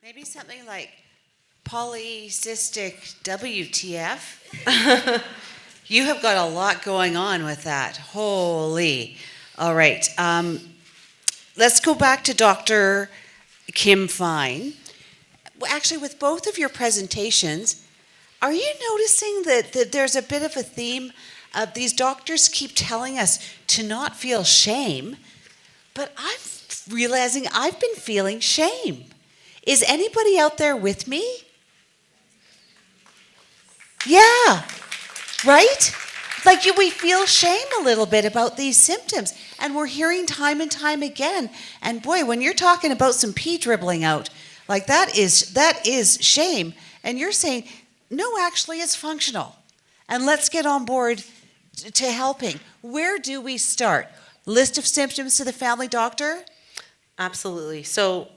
Maybe something like polycystic WTF. You have got a lot going on with that. Holy. All right. Let's go back to Dr. Kim-Fine. Actually, with both of your presentations, are you noticing that there's a bit of a theme of these doctors keep telling us to not feel shame, but I'm realizing I've been feeling shame. Is anybody out there with me? Yeah, right? Like we feel shame a little bit about these symptoms, and we're hearing time and time again. And boy, when you're talking about some pee dribbling out, like that is shame. And you're saying, no, actually, it's functional. And let's get on board to helping. Where do we start? List of symptoms to the family doctor? Absolutely. So,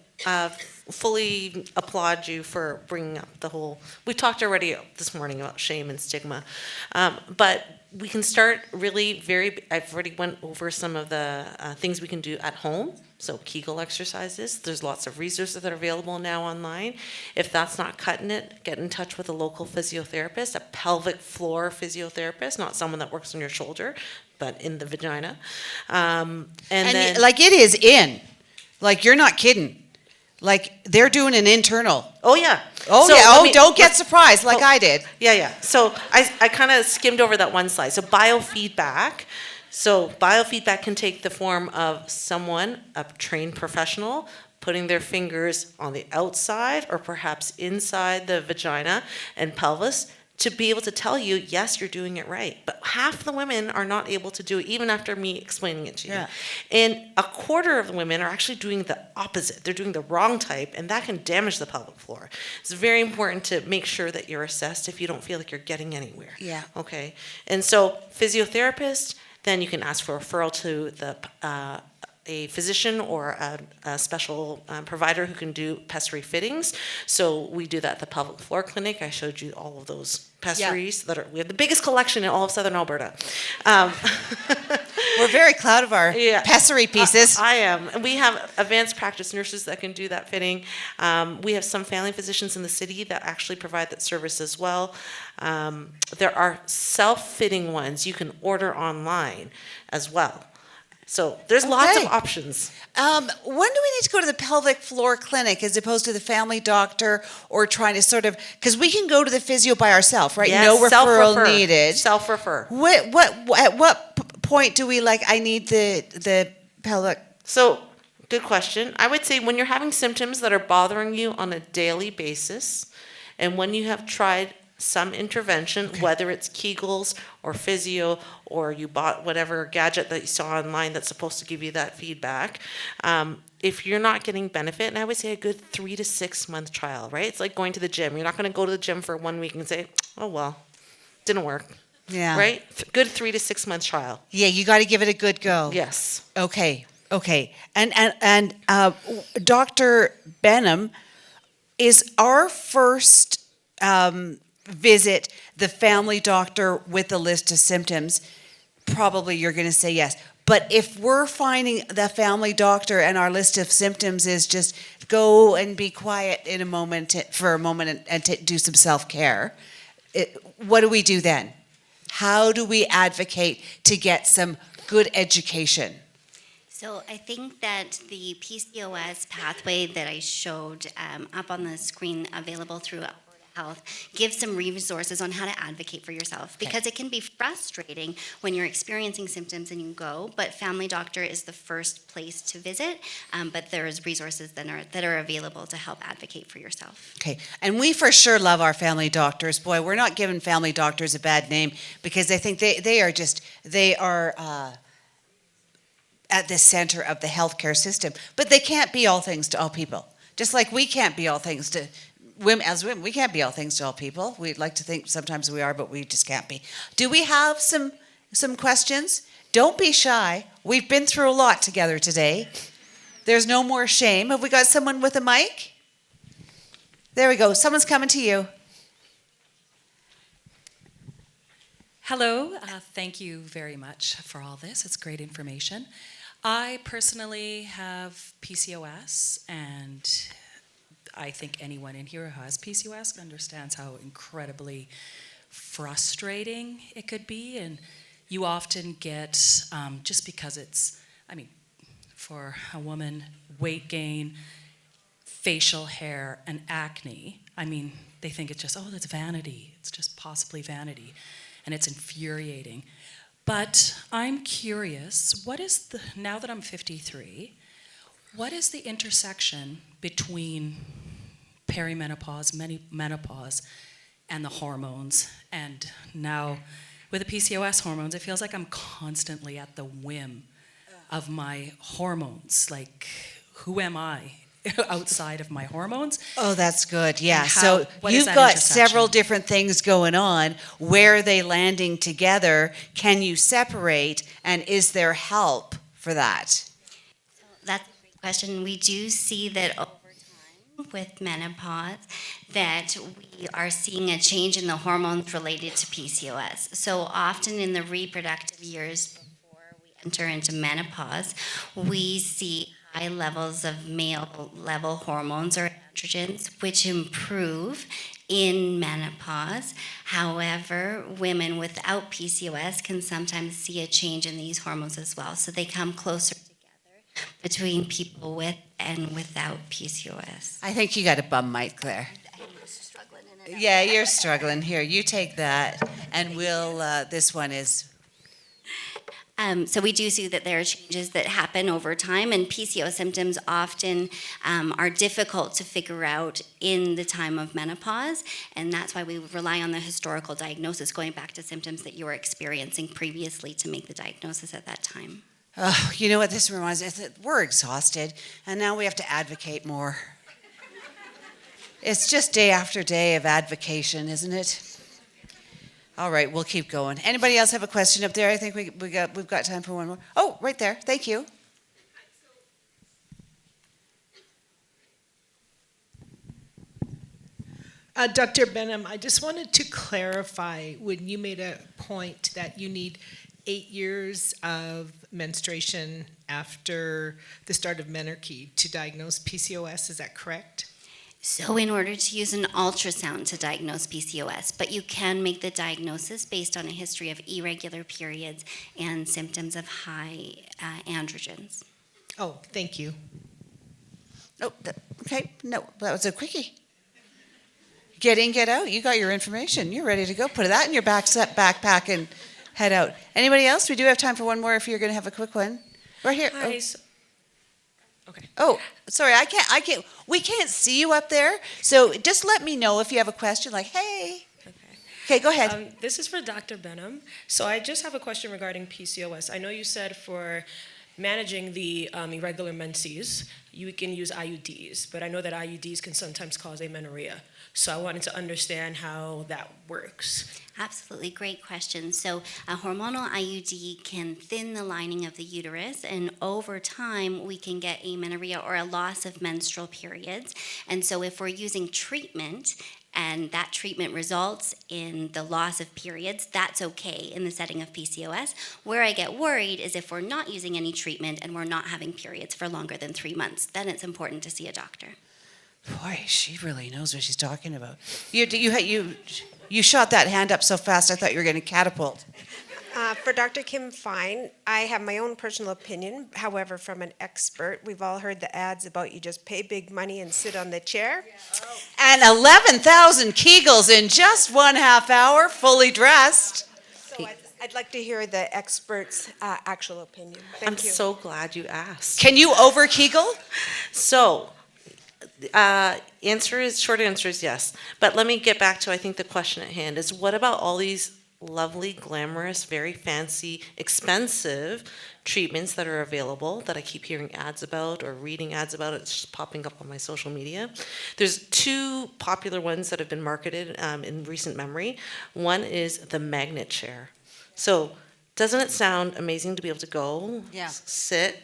fully applaud you for bringing up the whole. We talked already this morning about shame and stigma, but we can start really I've already went over some of the things we can do at home. So Kegel exercises. There's lots of resources that are available now online. If that's not cutting it, get in touch with a local physiotherapist, a pelvic floor physiotherapist, not someone that works on your shoulder, but in the vagina. And then, like it is in. Like you're not kidding. Like they're doing an internal. oh yeah. Oh So yeah. let Oh, me- don't get surprised like I did. Yeah. So I kind of skimmed over that one slide. So biofeedback. So biofeedback can take the form of someone, a trained professional, putting their fingers on the outside or perhaps inside the vagina and pelvis to be able to tell you, yes, you're doing it right. But half the women are not able to do it, even after me explaining it to you. Yeah. And a quarter of the women are actually doing the opposite. They're doing the wrong type, and that can damage the pelvic floor. It's very important to make sure that you're assessed if you don't feel like you're getting anywhere. Yeah. Okay. And so physiotherapist, then you can ask for a referral to a physician or a special provider who can do pessary fittings. So we do that at the pelvic floor clinic. I showed you all of those pessaries we have the biggest collection in all of southern Alberta. We're very proud of our pessary pieces. I am. And we have advanced practice nurses that can do that fitting. We have some family physicians in the city that actually provide that service as well. There are self-fitting ones you can order online as well. So there's lots of options. When do we need to go to the pelvic floor clinic as opposed to the family doctor or trying to sort of, because we can go to the physio by ourselves, right? Yes, No referral self-refer. needed. Self-refer. At what point do we I need the pelvic? So good question. I would say when you're having symptoms that are bothering you on a daily basis, and when you have tried some intervention, whether it's Kegels or physio, or you bought whatever gadget that you saw online that's supposed to give you that feedback, if you're not getting benefit, and I would say a good 3 to 6 month trial, right? It's like going to the gym. You're not going to go to the gym for 1 week and say, oh, well, didn't work. Yeah. Right? Good 3 to 6 month trial. Yeah, you got to give it a good go. Yes. Okay. And Dr. Benham, is our first visit the family doctor with a list of symptoms? Probably you're going to say yes. But if we're finding the family doctor and our list of symptoms is just go and be quiet for a moment and do some self-care, what do we do then? How do we advocate to get some good education? So I think that the PCOS pathway that I showed up on the screen available through Alberta Health gives some resources on how to advocate for yourself, because it can be frustrating when you're experiencing symptoms and you go, but family doctor is the first place to visit, but there's resources that are available to help advocate for yourself. Okay, and we for sure love our family doctors. Boy, we're not giving family doctors a bad name because I think they are at the center of the healthcare system. But they can't be all things to all people. Just like we can't be all things to women. As women, we can't be all things to all people. We'd like to think sometimes we are, but we just can't be. Do we have some questions? Don't be shy. We've been through a lot together today. There's no more shame. Have we got someone with a mic? There we go. Someone's coming to you. Hello. Thank you very much for all this. It's great information. I personally have PCOS, and I think anyone in here who has PCOS understands how incredibly frustrating it could be. And you often get, just because it's, I mean, for a woman, weight gain, facial hair, and acne, I mean, they think it's just, oh, that's vanity. It's just possibly vanity. And it's infuriating. But I'm curious, now that I'm 53, what is the intersection between perimenopause, menopause, and the hormones? And now with the PCOS hormones, it feels like I'm constantly at the whim of my hormones. Like, who am I outside of my hormones? Oh, that's good. Yeah. And So what is you've that got intersection? several different things going on. Where are they landing together? Can you separate? And is there help for that? That's a great question. We do see that over time with menopause that we are seeing a change in the hormones related to PCOS. So often in the reproductive years before we enter into menopause, we see high levels of male level hormones or androgens, which improve in menopause. However, women without PCOS can sometimes see a change in these hormones as well. So they come closer together between people with and without PCOS. I think you got a bum mic there. Yeah, you're struggling. Here, you take that, and we'll. This one is. So we do see that there are changes that happen over time, and PCOS symptoms often are difficult to figure out in the time of menopause, and that's why we rely on the historical diagnosis, going back to symptoms that you were experiencing previously to make the diagnosis at that time. Oh, you know what this reminds me of? We're exhausted, and now we have to advocate more. It's just day after day of advocation, isn't it? All right, we'll keep going. Anybody else have a question up there? I think we've got time for one more. Oh, right there. Thank you. Dr. Benham, I just wanted to clarify when you made a point that you need 8 years of menstruation after the start of menarche to diagnose PCOS. Is that correct? So in order to use an ultrasound to diagnose PCOS, but you can make the diagnosis based on a history of irregular periods and symptoms of high androgens. Oh, thank you. Oh, okay. No, that was a quickie. Get in, get out. You got your information. You're ready to go. Put that in your backpack and head out. Anybody else? We do have time for one more if you're going to have a quick one. Right here. Hi. Okay. Oh, sorry. I can't. We can't see you up there. So just let me know if you have a question. Like, hey. Okay, go ahead. This is for Dr. Benham. So I just have a question regarding PCOS. I know you said for managing the irregular menses, you can use IUDs, but I know that IUDs can sometimes cause amenorrhea. So I wanted to understand how that works. Absolutely, great question. So a hormonal IUD can thin the lining of the uterus, and over time we can get amenorrhea or a loss of menstrual periods. And so if we're using treatment and that treatment results in the loss of periods, that's okay in the setting of PCOS. Where I get worried is if we're not using any treatment and we're not having periods for longer than 3 months, then it's important to see a doctor. Boy, she really knows what she's talking about. You shot that hand up so fast, I thought you were going to catapult. For Dr. Kim-Fine, I have my own personal opinion. However, from an expert, we've all heard the ads about you just pay big money and sit on the chair. And 11,000 Kegels in just 1/2 hour, fully dressed. So I'd like to hear the expert's actual opinion. I'm Thank you. so glad you asked. Can you over Kegel? So, short answer is yes. But let me get back to, I think, the question at hand is, what about all these lovely, glamorous, very fancy, expensive treatments that are available that I keep hearing ads about or reading ads about? It's just popping up on my social media. There's 2 popular ones that have been marketed in recent memory. One is the magnet chair. So doesn't it sound amazing to be able to go, sit,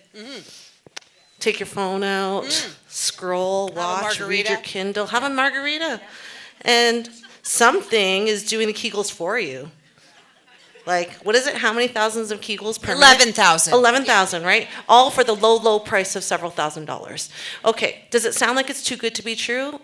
take your phone out, scroll, watch, read your Kindle, have a margarita. And something is doing the Kegels for you. Like, what is it? How many thousands of Kegels per minute? 11,000. 11,000, right? All for the low, low price of several $1,000s. Okay, does it sound like it's too good to be true?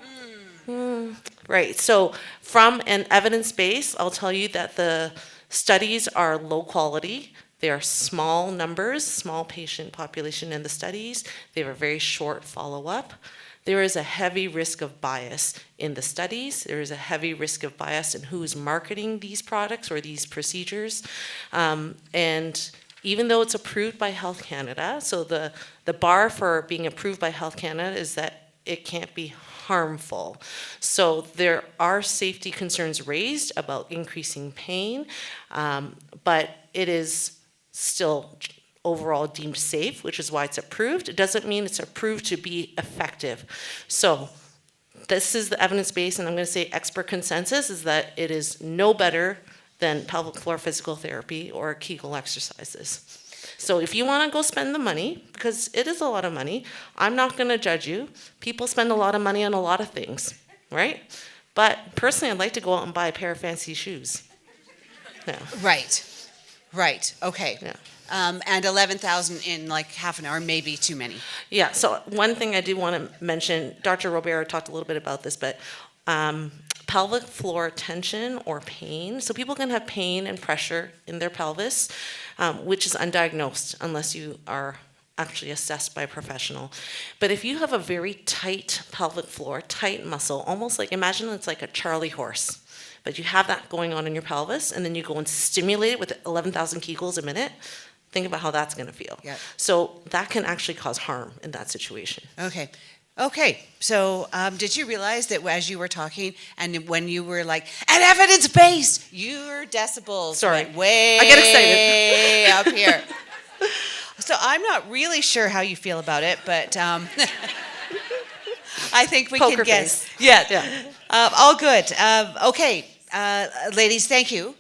Right, so from an evidence base, I'll tell you that the studies are low quality. They are small numbers, small patient population in the studies. They have a very short follow-up. There is a heavy risk of bias in the studies. There is a heavy risk of bias in who is marketing these products or these procedures. And even though it's approved by Health Canada, so the bar for being approved by Health Canada is that it can't be harmful. So there are safety concerns raised about increasing pain, but it is still overall deemed safe, which is why it's approved. It doesn't mean it's approved to be effective. So this is the evidence base, and I'm going to say expert consensus is that it is no better than pelvic floor physical therapy or Kegel exercises. So if you want to go spend the money, because it is a lot of money, I'm not going to judge you. People spend a lot of money on a lot of things, right? But personally, I'd like to go out and buy a pair of fancy shoes. Yeah. Right, okay. Yeah. And 11,000 in like half an hour may be too many. Yeah, so one thing I do want to mention, Dr. Robert talked a little bit about this, but pelvic floor tension or pain, so people can have pain and pressure in their pelvis, which is undiagnosed unless you are actually assessed by a professional. But if you have a very tight pelvic floor, tight muscle, almost like, imagine it's like a Charlie horse, but you have that going on in your pelvis, and then you go and stimulate it with 11,000 Kegels a minute. Think about how that's going to feel. Yep. So that can actually cause harm in that situation. Okay, so did you realize that as you were talking and when you were like, and evidence-based, your decibels Sorry. went way I get excited. up here. So I'm not really sure how you feel about it, but I think we Poker can guess. face. Yeah. All good. Okay, ladies, thank you.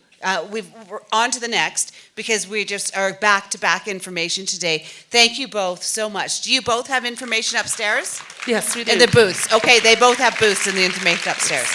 We're on to the next because we just are back-to-back information today. Thank you both so much. Do you both have information upstairs? Yes, we do. In the booths. Okay, they both have booths in the information upstairs.